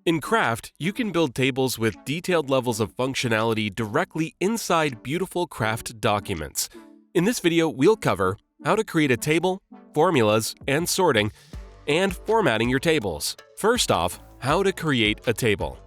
In Craft, you can build tables with detailed levels of functionality directly inside beautiful Craft documents. In this video, we'll cover how to create a table, formulas, and sorting, and formatting your tables. First off, how to create a table.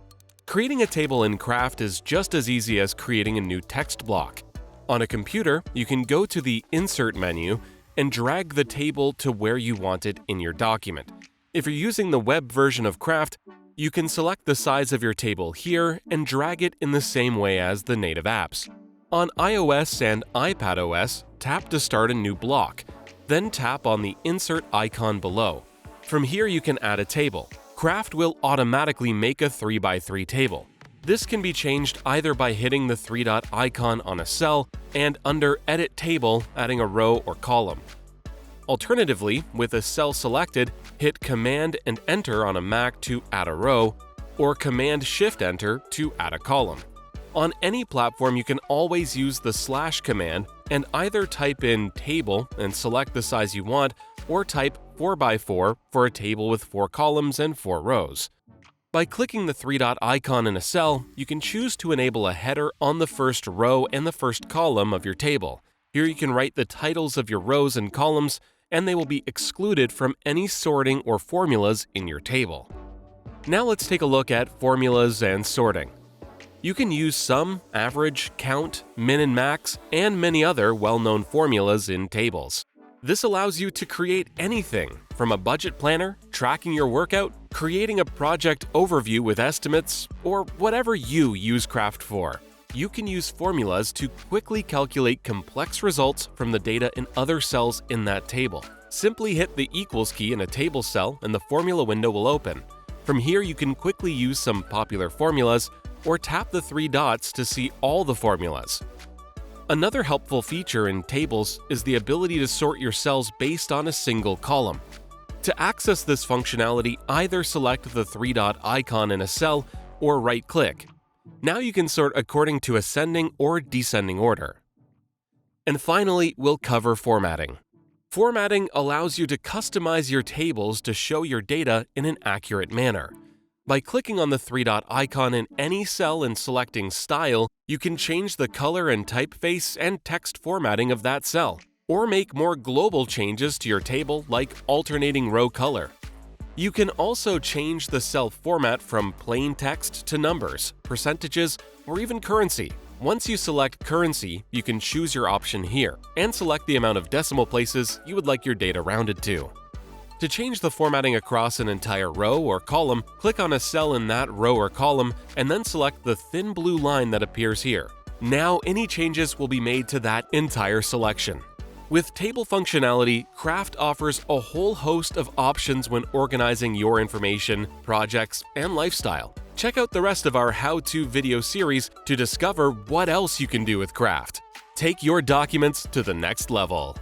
Creating a table in Craft is just as easy as creating a new text block. On a computer, you can go to the Insert menu and drag the table to where you want it in your document. If you're using the web version of Craft, you can select the size of your table here and drag it in the same way as the native apps. On iOS and iPadOS, tap to start a new block, then tap on the Insert icon below. From here you can add a table. Craft will automatically make a 3x3 table. This can be changed either by hitting the three-dot icon on a cell and under Edit Table adding a row or column. Alternatively, with a cell selected, hit Command and Enter on a Mac to add a row, or Command-Shift-Enter to add a column. On any platform, you can always use the / command and either type in Table and select the size you want, or type 4x4 for a table with 4 columns and 4 rows. By clicking the three-dot icon in a cell, you can choose to enable a header on the first row and the first column of your table. Here you can write the titles of your rows and columns, and they will be excluded from any sorting or formulas in your table. Now let's take a look at formulas and sorting. You can use sum, average, count, min and max, and many other well-known formulas in tables. This allows you to create anything from a budget planner, tracking your workout, creating a project overview with estimates, or whatever you use Craft for. You can use formulas to quickly calculate complex results from the data in other cells in that table. Simply hit the equals key in a table cell and the formula window will open. From here you can quickly use some popular formulas or tap the 3 dots to see all the formulas. Another helpful feature in tables is the ability to sort your cells based on a single column. To access this functionality, either select the 3-dot icon in a cell or right-click. Now you can sort according to ascending or descending order. And finally, we'll cover formatting. Formatting allows you to customize your tables to show your data in an accurate manner. By clicking on the 3-dot icon in any cell and selecting Style, you can change the color and typeface and text formatting of that cell, or make more global changes to your table like alternating row color. You can also change the cell format from plain text to numbers, percentages, or even currency. Once you select currency, you can choose your option here, and select the amount of decimal places you would like your data rounded to. To change the formatting across an entire row or column, click on a cell in that row or column and then select the thin blue line that appears here. Now any changes will be made to that entire selection. With table functionality, Craft offers a whole host of options when organizing your information, projects, and lifestyle. Check out the rest of our how-to video series to discover what else you can do with Craft. Take your documents to the next level.